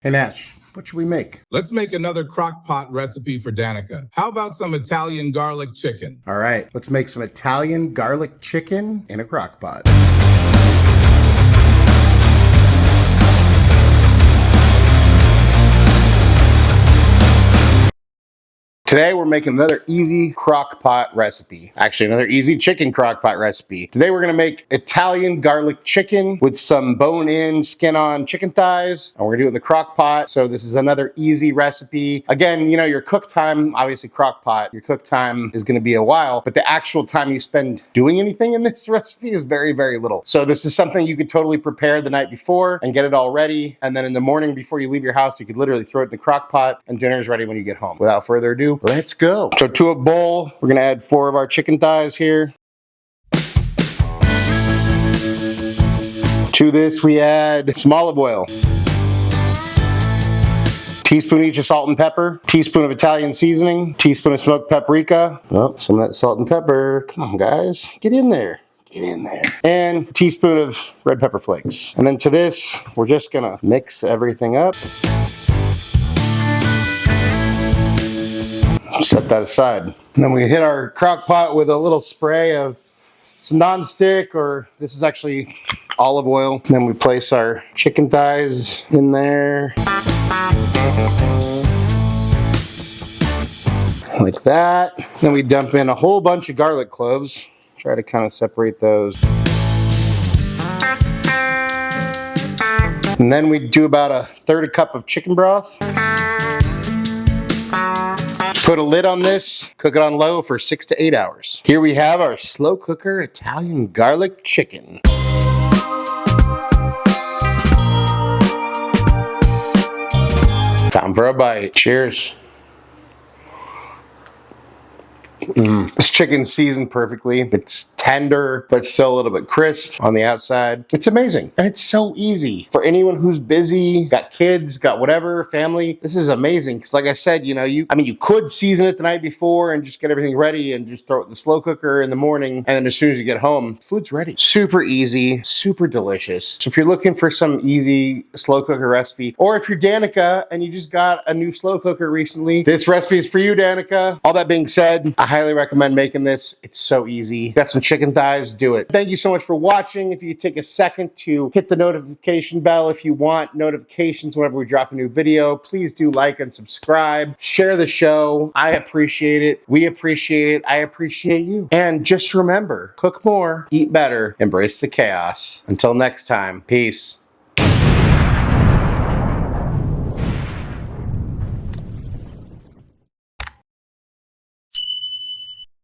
Hey Nash, what should we make? Let's make another crock pot recipe for Danica. How about some Italian garlic chicken? All right, let's make some Italian garlic chicken in a crock pot. Today we're making another easy crock pot recipe. Actually, another easy chicken crock pot recipe. Today we're gonna make Italian garlic chicken with some bone-in, skin-on chicken thighs, and we're gonna do it in the crock pot. So this is another easy recipe. Again, you know, your cook time, obviously crock pot, your cook time is gonna be a while, but the actual time you spend doing anything in this recipe is very, very little. So this is something you could totally prepare the night before and get it all ready. And then in the morning before you leave your house, you could literally throw it in the crock pot and dinner's ready when you get home. Without further ado, let's go. So to a bowl, we're gonna add 4 of our chicken thighs here. To this, we add some olive oil. Teaspoon each of salt and pepper. Teaspoon of Italian seasoning. Teaspoon of smoked paprika. Oh, some of that salt and pepper. Come on, guys, get in there. Get in there. And a teaspoon of red pepper flakes. And then to this, we're just gonna mix everything up. Set that aside. And then we hit our crock pot with a little spray of some non-stick, or this is actually olive oil. And then we place our chicken thighs in there. Like that. Then we dump in a whole bunch of garlic cloves. Try to kind of separate those. And then we do about 1/3 cup of chicken broth. Put a lid on this, cook it on low for 6 to 8 hours. Here we have our slow cooker Italian garlic chicken. Time for a bite. Cheers. This chicken's seasoned perfectly. It's tender, but still a little bit crisp on the outside. It's amazing. And it's so easy. For anyone who's busy, got kids, got whatever, family, this is amazing. Because like I said, you know, you could season it the night before and just get everything ready and just throw it in the slow cooker in the morning. And then as soon as you get home, food's ready. Super easy, super delicious. So if you're looking for some easy slow cooker recipe, or if you're Danica and you just got a new slow cooker recently, this recipe is for you, Danica. All that being said, I highly recommend making this. It's so easy. Got some chicken thighs, do it. Thank you so much for watching. If you could take a second to hit the notification bell if you want notifications whenever we drop a new video, please do like and subscribe. Share the show. I appreciate it. We appreciate it. I appreciate you. And just remember, cook more, eat better, embrace the chaos. Until next time, peace.